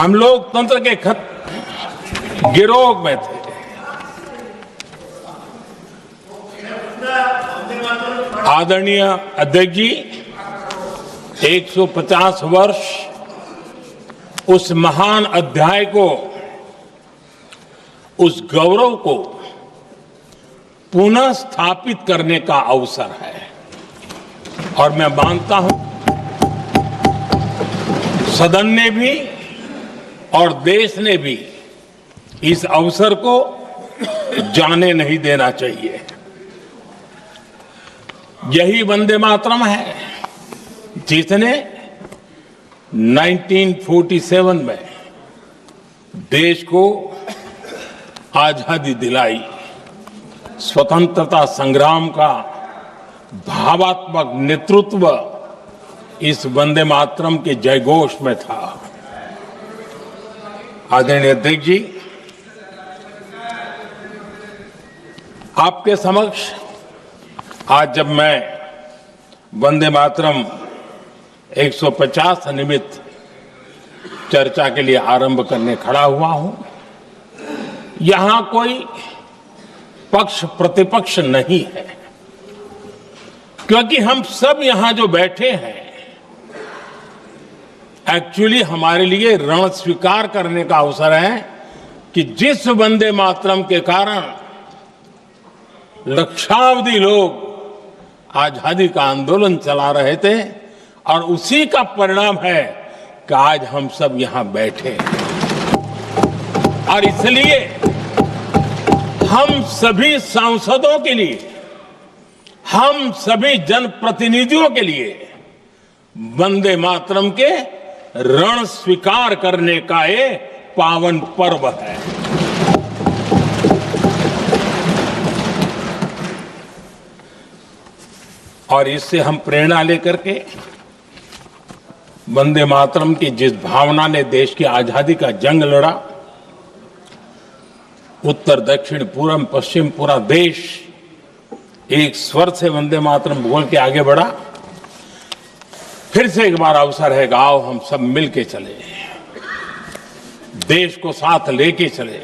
हम लोकतंत्र के गिरोह में थे। आदरणीय अध्यक्ष जी, 150 वर्ष उस महान अध्याय को, उस गौरव को पुनः स्थापित करने का अवसर है और मैं मानता हूं सदन ने भी और देश ने भी इस अवसर को जाने नहीं देना चाहिए। यही वंदे मातरम है जिसने 1947 में देश को आजादी दिलाई। स्वतंत्रता संग्राम का भावात्मक नेतृत्व इस वंदे मातरम के जयघोष में था। आदरणीय अध्यक्ष जी, आपके समक्ष आज जब मैं वंदे मातरम 150 निमित्त चर्चा के लिए आरंभ करने खड़ा हुआ हूं, यहां कोई पक्ष प्रतिपक्ष नहीं है, क्योंकि हम सब यहां जो बैठे हैं एक्चुअली हमारे लिए रण स्वीकार करने का अवसर है कि जिस वंदे मातरम के कारण लक्षावधि लोग आजादी का आंदोलन चला रहे थे और उसी का परिणाम है कि आज हम सब यहां बैठे हैं। और इसलिए हम सभी सांसदों के लिए, हम सभी जनप्रतिनिधियों के लिए वंदे मातरम के रण स्वीकार करने का ये पावन पर्व है। और इससे हम प्रेरणा लेकर के वंदे मातरम की जिस भावना ने देश की आजादी का जंग लड़ा, उत्तर दक्षिण पूर्व पश्चिम पूरा देश एक स्वर से वंदे मातरम बोल के आगे बढ़ा। फिर से एक बार अवसर है, आओ हम सब मिल के चले, देश को साथ लेके चले।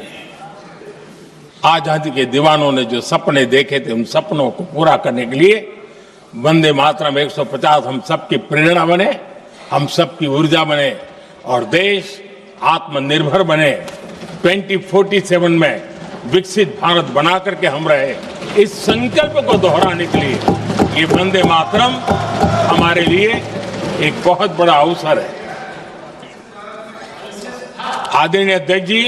आजादी के दीवानों ने जो सपने देखे थे उन सपनों को पूरा करने के लिए वंदे मातरम 150 हम सबकी प्रेरणा बने, हम सबकी ऊर्जा बने और देश आत्मनिर्भर बने। 2047 में विकसित भारत बना करके हम रहे, इस संकल्प को दोहराने के लिए ये वंदे मातरम हमारे लिए एक बहुत बड़ा अवसर है। आदरणीय अध्यक्ष जी,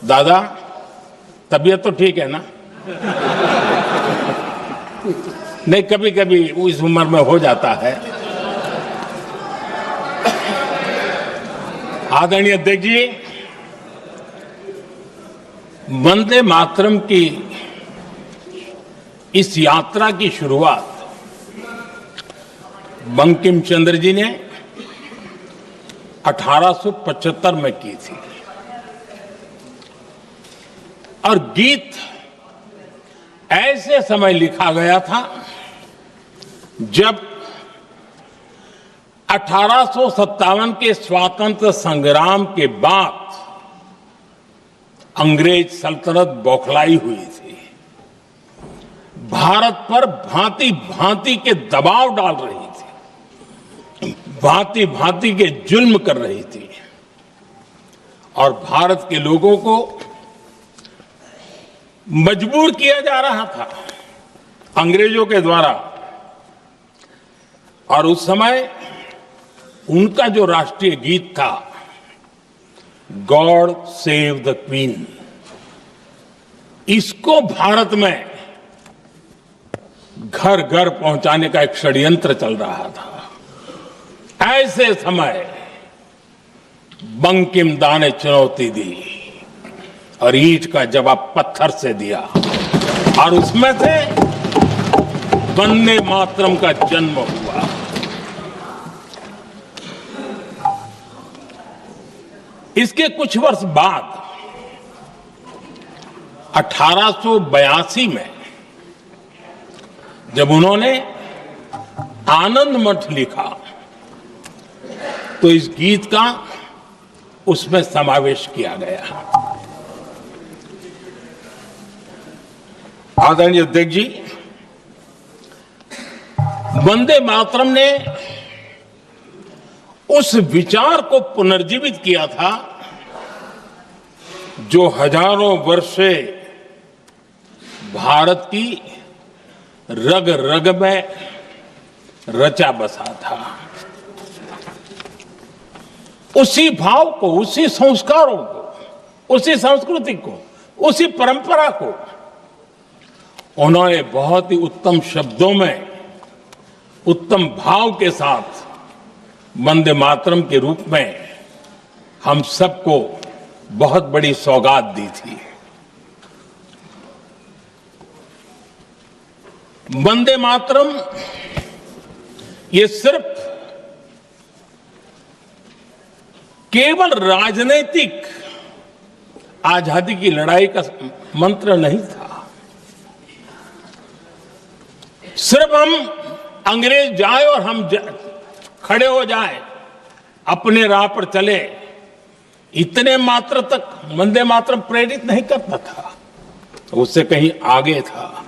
दादा तबीयत तो ठीक है ना? नहीं, कभी कभी इस उम्र में हो जाता है। आदरणीय अध्यक्ष जी, वंदे मातरम की इस यात्रा की शुरुआत बंकिम चंद्र जी ने 1875 में की थी और गीत ऐसे समय लिखा गया था जब 1857 के स्वातंत्र संग्राम के बाद अंग्रेज सल्तनत बौखलाई हुई थी, भारत पर भांति भांति के दबाव डाल रही थी, भांति भांति के जुल्म कर रही थी और भारत के लोगों को मजबूर किया जा रहा था अंग्रेजों के द्वारा। और उस समय उनका जो राष्ट्रीय गीत था, गॉड सेव द क्वीन, इसको भारत में घर घर पहुंचाने का एक षड्यंत्र चल रहा था। ऐसे समय बंकिम दा ने चुनौती दी और ईंट का जवाब पत्थर से दिया और उसमें से वंदे मातरम का जन्म हुआ। इसके कुछ वर्ष बाद 1882 में जब उन्होंने आनंद मठ लिखा तो इस गीत का उसमें समावेश किया गया। आदरणीय अध्यक्ष जी, वंदे मातरम ने उस विचार को पुनर्जीवित किया था जो हजारों वर्ष से भारत की रग रग में रचा बसा था। उसी भाव को, उसी संस्कारों को, उसी संस्कृति को, उसी परंपरा को उन्होंने बहुत ही उत्तम शब्दों में, उत्तम भाव के साथ वंदे मातरम के रूप में हम सबको बहुत बड़ी सौगात दी थी। वंदे मातरम ये सिर्फ केवल राजनीतिक आजादी की लड़ाई का मंत्र नहीं था। सिर्फ हम अंग्रेज जाए और हम खड़े हो जाए, अपने राह पर चले, इतने मात्र तक वंदे मातरम प्रेरित नहीं करता था, उससे कहीं आगे था।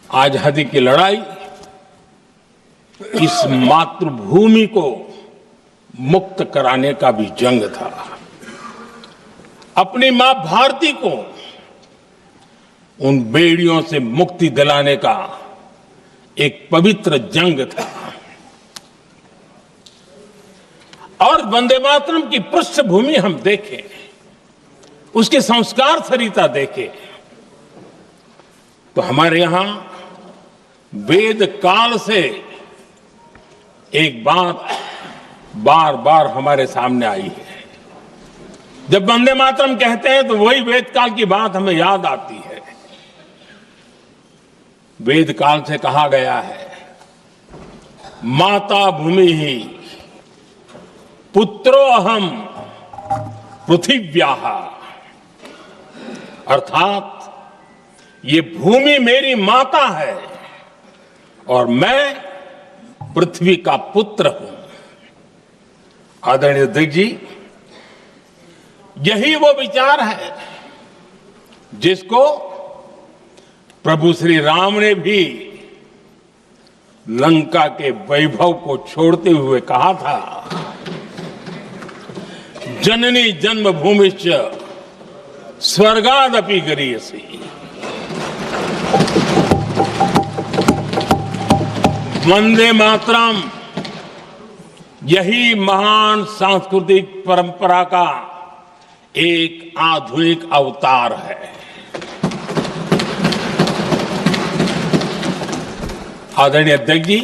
आजादी की लड़ाई इस मातृभूमि को मुक्त कराने का भी जंग था। अपनी मां भारती को उन बेड़ियों से मुक्ति दिलाने का एक पवित्र जंग था। और वंदे मातरम की पृष्ठभूमि हम देखें, उसके संस्कार सरिता देखें, तो हमारे यहां वेद काल से एक बात बार बार हमारे सामने आई है। जब वंदे मातरम कहते हैं तो वही वेद काल की बात हमें याद आती है। वेद काल से कहा गया है, माता भूमि ही पुत्रो अहम पृथिव्याः, अर्थात ये भूमि मेरी माता है और मैं पृथ्वी का पुत्र हूं। आदरणीय अध्यक्ष जी, यही वो विचार है जिसको प्रभु श्री राम ने भी लंका के वैभव को छोड़ते हुए कहा था, जननी जन्मभूमिश्च स्वर्गादपि गरीयसी। वंदे मातरम यही महान सांस्कृतिक परंपरा का एक आधुनिक अवतार है। आदरणीय अध्यक्ष जी,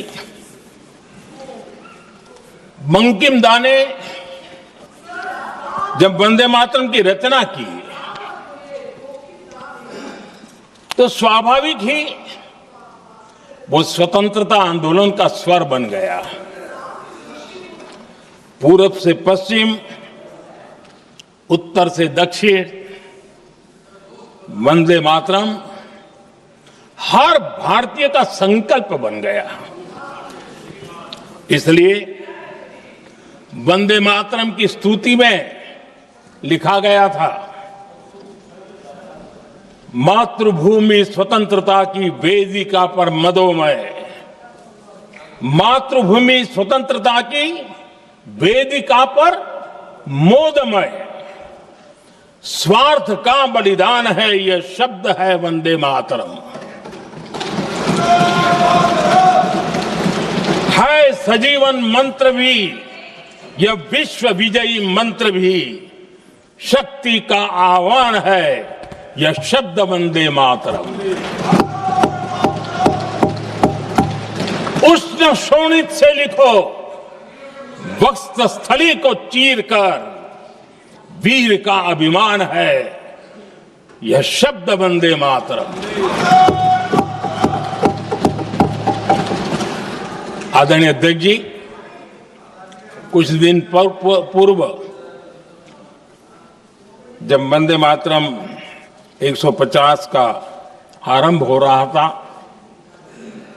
बंकिम दा ने जब वंदे मातरम की रचना की तो स्वाभाविक ही वो स्वतंत्रता आंदोलन का स्वर बन गया। पूरब से पश्चिम, उत्तर से दक्षिण, वंदे मातरम हर भारतीय का संकल्प बन गया। इसलिए वंदे मातरम की स्तुति में लिखा गया था, मातृभूमि स्वतंत्रता की वेदिका पर मदोमय, मातृभूमि स्वतंत्रता की वेदिका पर मोदमय, स्वार्थ का बलिदान है यह शब्द है वंदे मातरम। है सजीवन मंत्र भी यह विश्व विजयी मंत्र भी, शक्ति का आह्वान है यह शब्द वंदे मातरम। उष्ण शोणित से लिखो, वक्षस्थली को चीर कर, वीर का अभिमान है यह शब्द वंदे मातरम। आदरणीय अध्यक्ष जी, कुछ दिन पूर्व जब वंदे मातरम 150 का आरंभ हो रहा था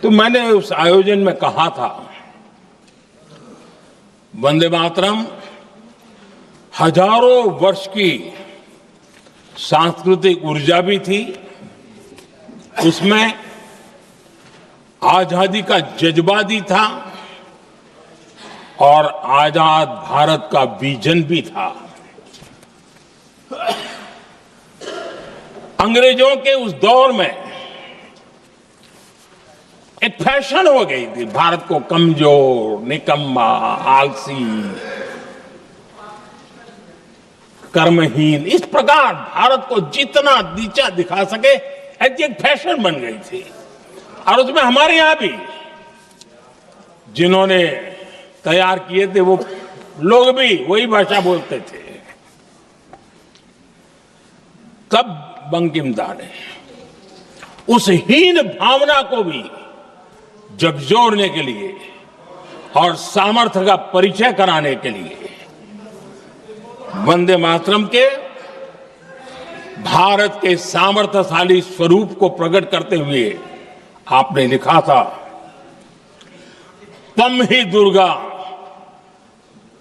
तो मैंने उस आयोजन में कहा था, वंदे मातरम हजारों वर्ष की सांस्कृतिक ऊर्जा भी थी, उसमें आजादी का जज्बा भी था और आजाद भारत का विजन भी था। अंग्रेजों के उस दौर में एक फैशन हो गई थी भारत को कमजोर, निकम्मा, आलसी, कर्महीन, इस प्रकार भारत को जितना नीचा दिखा सके ऐसी एक फैशन बन गई थी। और उसमें हमारे यहां भी जिन्होंने तैयार किए थे वो लोग भी वही भाषा बोलते थे। तब बंकिम दा ने उस हीन भावना को भी झकझोरने के लिए और सामर्थ्य का परिचय कराने के लिए वंदे मातरम के भारत के सामर्थ्यशाली स्वरूप को प्रकट करते हुए आपने लिखा था, तम ही दुर्गा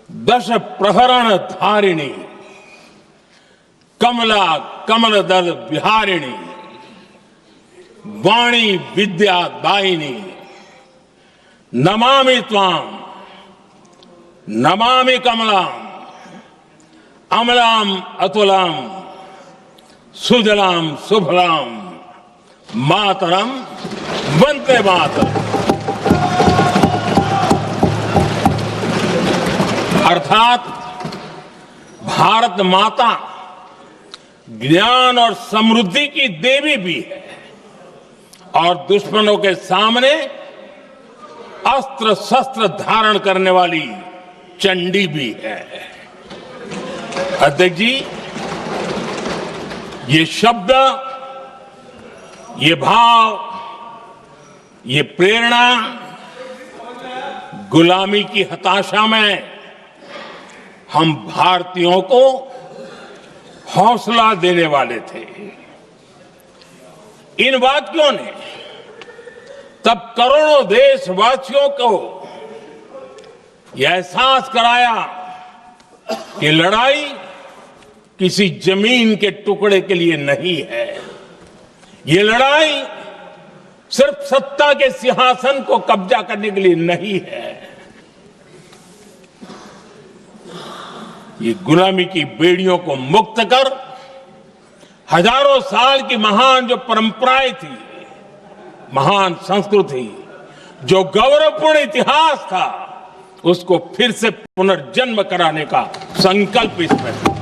दश प्रहरण धारिणी कमला कमल दल बिहारिणी वाणी विद्या दायिनी नमामि त्वाम नमामि कमलाम अमलाम अतुलाम सुजलाम सुफलाम मातरम वंदे मातरम। अर्थात भारत माता ज्ञान और समृद्धि की देवी भी है और दुश्मनों के सामने अस्त्र शस्त्र धारण करने वाली चंडी भी है। अध्यक्ष जी, ये शब्द, ये भाव, ये प्रेरणा गुलामी की हताशा में हम भारतीयों को हौसला देने वाले थे। इन वाक्यों ने तब करोड़ों देशवासियों को यह एहसास कराया कि लड़ाई किसी जमीन के टुकड़े के लिए नहीं है, ये लड़ाई सिर्फ सत्ता के सिंहासन को कब्जा करने के लिए नहीं है, ये गुलामी की बेड़ियों को मुक्त कर हजारों साल की महान जो परंपराएं थी, महान संस्कृति, जो गौरवपूर्ण इतिहास था, उसको फिर से पुनर्जन्म कराने का संकल्प इसमें था।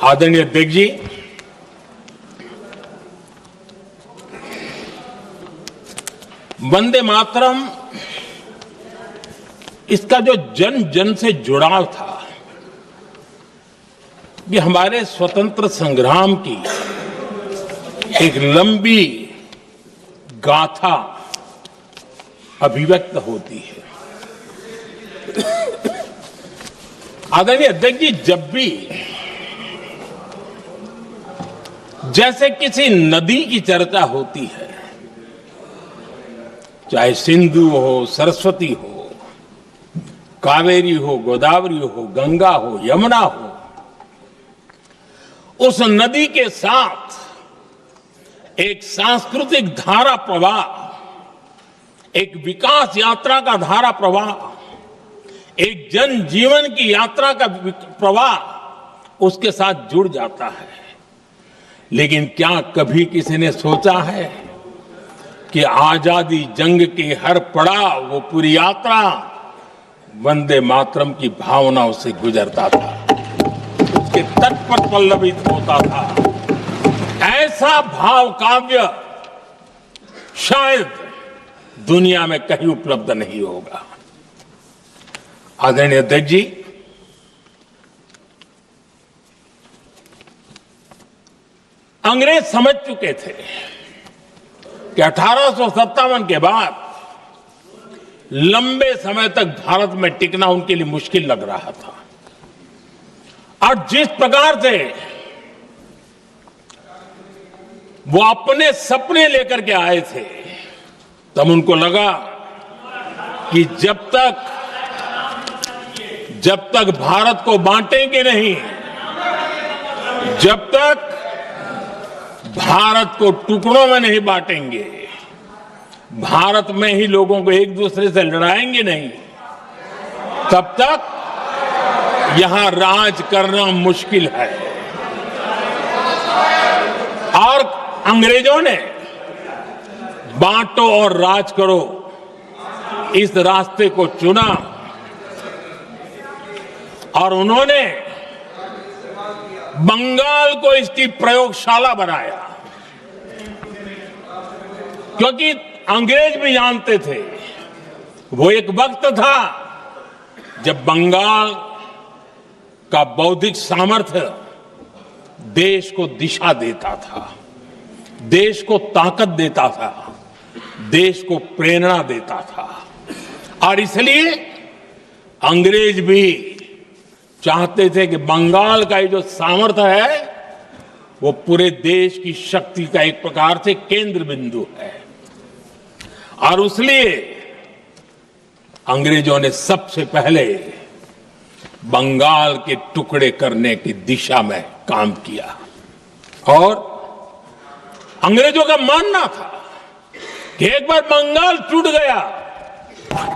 आदरणीय अध्यक्ष जी, वंदे मातरम, इसका जो जन जन से जुड़ाव था, ये हमारे स्वतंत्र संग्राम की एक लंबी गाथा अभिव्यक्त होती है। आदरणीय अध्यक्ष जी, जब भी जैसे किसी नदी की चर्चा होती है, चाहे सिंधु हो, सरस्वती हो, कावेरी हो, गोदावरी हो, गंगा हो, यमुना हो, उस नदी के साथ एक सांस्कृतिक धारा प्रवाह, एक विकास यात्रा का धारा प्रवाह, एक जन जीवन की यात्रा का प्रवाह उसके साथ जुड़ जाता है। लेकिन क्या कभी किसी ने सोचा है कि आजादी जंग के हर पड़ाव, वो पूरी यात्रा वंदे मातरम की भावनाओं से गुजरता था, उसके तट पर पल्लवित होता था। ऐसा भाव काव्य शायद दुनिया में कहीं उपलब्ध नहीं होगा। आदरणीय अध्यक्ष जी, अंग्रेज समझ चुके थे कि 1857 के बाद लंबे समय तक भारत में टिकना उनके लिए मुश्किल लग रहा था और जिस प्रकार से वो अपने सपने लेकर के आए थे, तब उनको लगा कि जब तक भारत को बांटेंगे नहीं, जब तक भारत को टुकड़ों में नहीं बांटेंगे, भारत में ही लोगों को एक दूसरे से लड़ाएंगे नहीं, तब तक यहां राज करना मुश्किल है। और अंग्रेजों ने बांटो और राज करो इस रास्ते को चुना और उन्होंने बंगाल को इसकी प्रयोगशाला बनाया, क्योंकि अंग्रेज भी जानते थे, वो एक वक्त था जब बंगाल का बौद्धिक सामर्थ्य देश को दिशा देता था, देश को ताकत देता था, देश को प्रेरणा देता था। और इसलिए अंग्रेज भी चाहते थे कि बंगाल का ये जो सामर्थ्य है वो पूरे देश की शक्ति का एक प्रकार से केंद्र बिंदु है। और इसलिए अंग्रेजों ने सबसे पहले बंगाल के टुकड़े करने की दिशा में काम किया। और अंग्रेजों का मानना था कि एक बार बंगाल टूट गया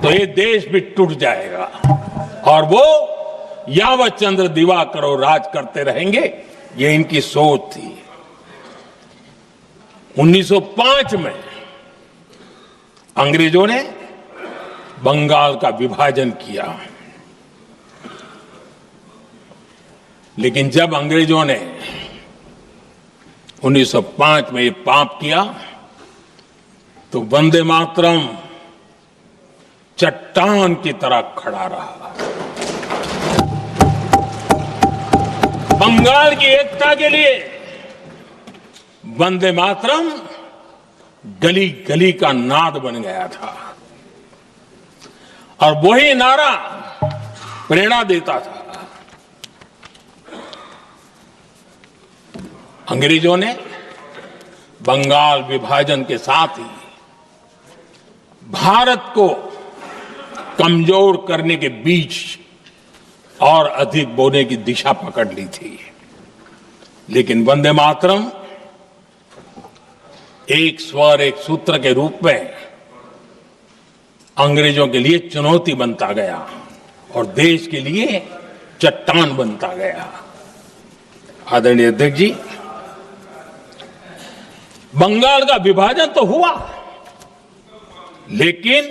तो ये देश भी टूट जाएगा और वो यावत चंद्र दिवाकरो राज करते रहेंगे, ये इनकी सोच थी। 1905 में अंग्रेजों ने बंगाल का विभाजन किया, लेकिन जब अंग्रेजों ने 1905 में ये पाप किया तो वंदे मातरम चट्टान की तरह खड़ा रहा। बंगाल की एकता के लिए वंदे मातरम गली गली का नाद बन गया था और वही नारा प्रेरणा देता था। अंग्रेजों ने बंगाल विभाजन के साथ ही भारत को कमजोर करने के बीच और अधिक बोने की दिशा पकड़ ली थी, लेकिन वंदे मातरम एक स्वर एक सूत्र के रूप में अंग्रेजों के लिए चुनौती बनता गया और देश के लिए चट्टान बनता गया। आदरणीय अध्यक्ष जी, बंगाल का विभाजन तो हुआ, लेकिन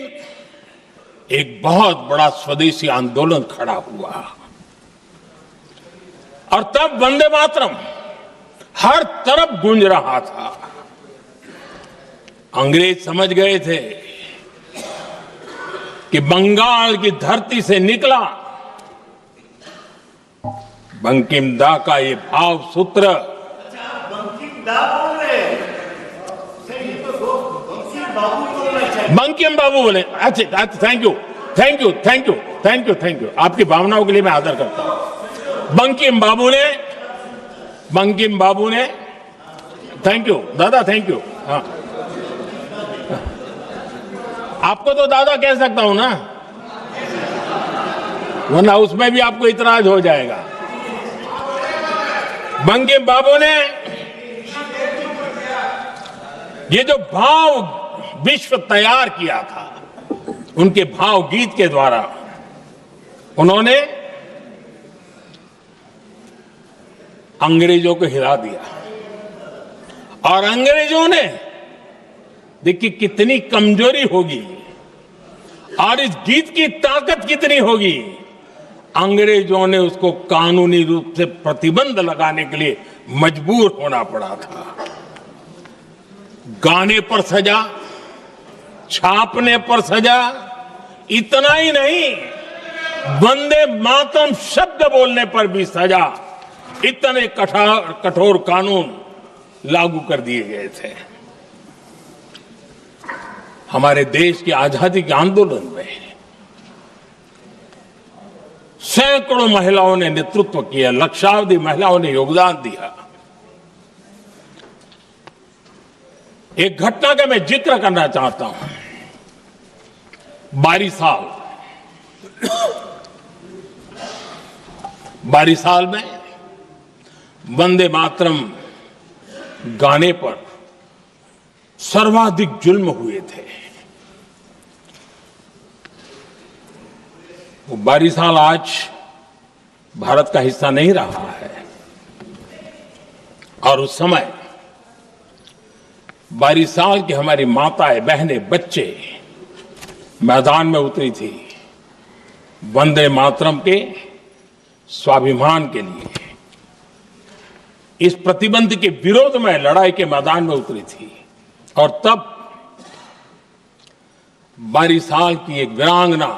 एक बहुत बड़ा स्वदेशी आंदोलन खड़ा हुआ और तब वंदे मातरम हर तरफ गूंज रहा था। अंग्रेज समझ गए थे कि बंगाल की धरती से निकला बंकिम दा का ये भाव सूत्र, बंकिम बाबू बोले। अच्छा, thank you thank you thank you thank you thank you, आपकी भावनाओं के लिए मैं आदर करता हूं। बंकिम बाबू ने थैंक यू दादा, थैंक यू। हाँ, आपको तो दादा कह सकता हूं ना, वरना उसमें भी आपको इतराज हो जाएगा। बंकिम बाबू ने ये जो भाव विश्व तैयार किया था, उनके भाव गीत के द्वारा उन्होंने अंग्रेजों को हिला दिया। और अंग्रेजों ने देखिए कितनी कमजोरी होगी और इस गीत की ताकत कितनी होगी, अंग्रेजों ने उसको कानूनी रूप से प्रतिबंध लगाने के लिए मजबूर होना पड़ा था। गाने पर सजा, छापने पर सजा, इतना ही नहीं, वंदे मातरम शब्द बोलने पर भी सजा, इतने कठोर कानून लागू कर दिए गए थे। हमारे देश की आजादी के आंदोलन में सैकड़ों महिलाओं ने नेतृत्व किया, लक्षावधि महिलाओं ने योगदान दिया। एक घटना का मैं जिक्र करना चाहता हूं। बारिसाल में वंदे मातरम गाने पर सर्वाधिक जुल्म हुए थे। वो बारिसाल आज भारत का हिस्सा नहीं रहा है और उस समय बारिसाल की हमारी माताएं, बहनें, बच्चे मैदान में उतरी थी वंदे मातरम के स्वाभिमान के लिए। इस प्रतिबंध के विरोध में लड़ाई के मैदान में उतरी थी और तब बारिसाल की एक वीरांगना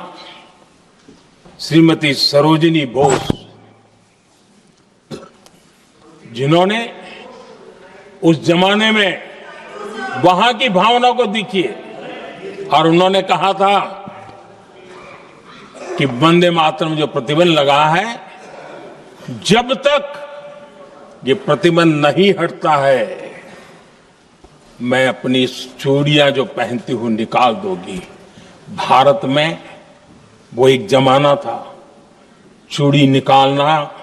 श्रीमती सरोजिनी बोस, जिन्होंने उस जमाने में वहां की भावना को देखिए और उन्होंने कहा था कि वंदे मातरम जो प्रतिबंध लगा है, जब तक ये प्रतिबंध नहीं हटता है मैं अपनी चूड़ियां जो पहनती हूं निकाल दोगी। भारत में वो एक जमाना था, चूड़ी निकालना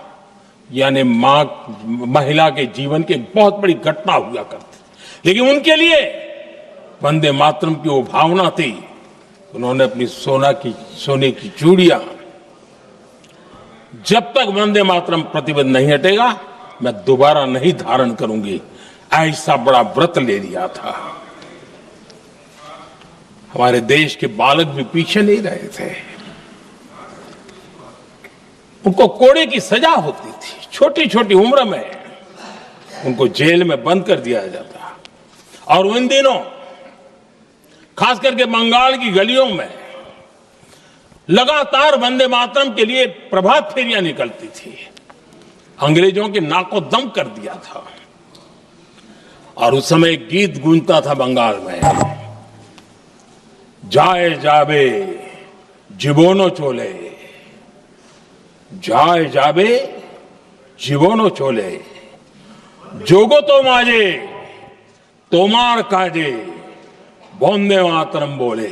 यानी महिला के जीवन की बहुत बड़ी घटना हुआ करती, लेकिन उनके लिए वंदे मातरम की वो भावना थी। उन्होंने अपनी सोने की चूड़ियां, जब तक वंदे मातरम प्रतिबंध नहीं हटेगा मैं दोबारा नहीं धारण करूंगी, ऐसा बड़ा व्रत ले लिया था। हमारे देश के बालक भी पीछे नहीं रहे थे। उनको कोड़े की सजा होती थी, छोटी छोटी उम्र में उनको जेल में बंद कर दिया जाता। और उन दिनों खास करके बंगाल की गलियों में लगातार वंदे मातरम के लिए प्रभात फेरियां निकलती थी। अंग्रेजों के नाक को दम कर दिया था और उस समय एक गीत गूंजता था बंगाल में, जाए जाबे जीवनो चोले, जाए जाबे जीवनो चोले, जोगो तो माजे तोमार काजे वंदे मातरम बोले।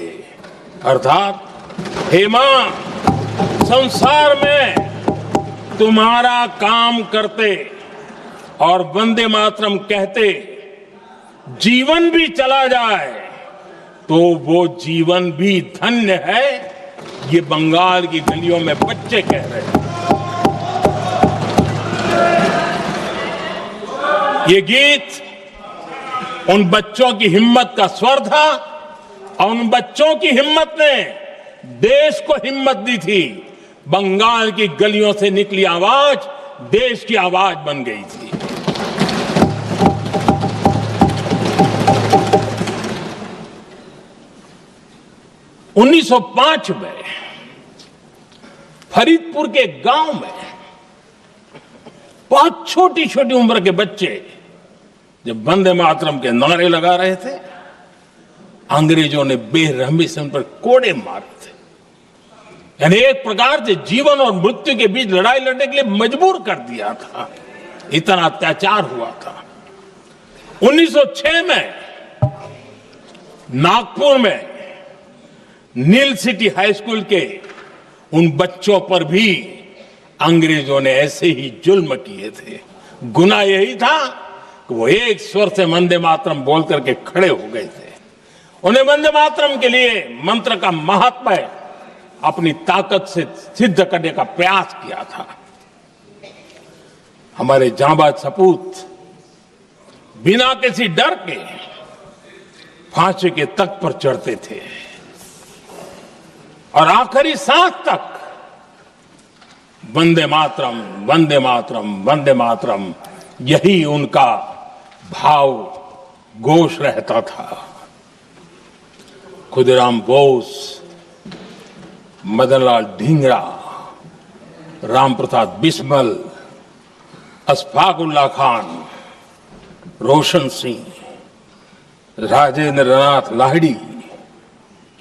अर्थात हे मां, संसार में तुम्हारा काम करते और वंदे मातरम कहते जीवन भी चला जाए तो वो जीवन भी धन्य है। ये बंगाल की गलियों में बच्चे कह रहे हैं। ये गीत उन बच्चों की हिम्मत का स्वर था और उन बच्चों की हिम्मत ने देश को हिम्मत दी थी। बंगाल की गलियों से निकली आवाज देश की आवाज बन गई थी। उन्नीस 1905 में फरीदपुर के गांव में बहुत छोटी छोटी उम्र के बच्चे जब वंदे मातरम के नारे लगा रहे थे, अंग्रेजों ने बेरहमी से उन पर कोड़े मारे थे। यानी एक प्रकार से जीवन और मृत्यु के बीच लड़ाई लड़ने के लिए मजबूर कर दिया था। इतना अत्याचार हुआ था। 1906 में नागपुर में नील सिटी हाई स्कूल के उन बच्चों पर भी अंग्रेजों ने ऐसे ही जुल्म किए थे। गुनाह यही था कि वो एक स्वर से वंदे मातरम बोल करके खड़े हो गए थे। उन्हें वंदे मातरम के लिए मंत्र का महात्म्य अपनी ताकत से सिद्ध करने का प्रयास किया था। हमारे जांबाज सपूत बिना किसी डर के फांसी के तख्त पर चढ़ते थे और आखिरी सांस तक वंदे मातरम, वंदे मातरम, वंदे मातरम, यही उनका भाव घोष रहता था। खुदीराम बोस, मदनलाल ढींगरा, राम प्रसाद बिस्मल, अशफाकुल्ला खान, रोशन सिंह, राजेंद्र नाथ लाहिड़ी,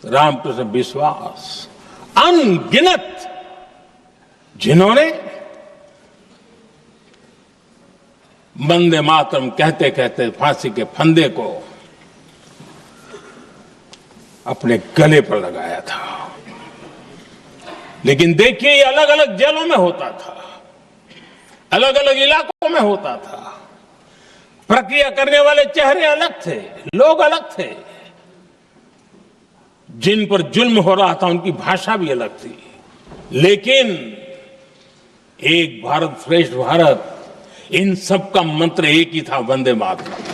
रामकृष्ण विश्वास, अनगिनत जिन्होंने वंदे मातरम कहते कहते फांसी के फंदे को अपने गले पर लगाया था। लेकिन देखिए, ये अलग अलग जेलों में होता था, अलग अलग इलाकों में होता था। प्रक्रिया करने वाले चेहरे अलग थे, लोग अलग थे। जिन पर जुल्म हो रहा था उनकी भाषा भी अलग थी, लेकिन एक भारत श्रेष्ठ भारत, इन सब का मंत्र एक ही था, वंदे मातरम।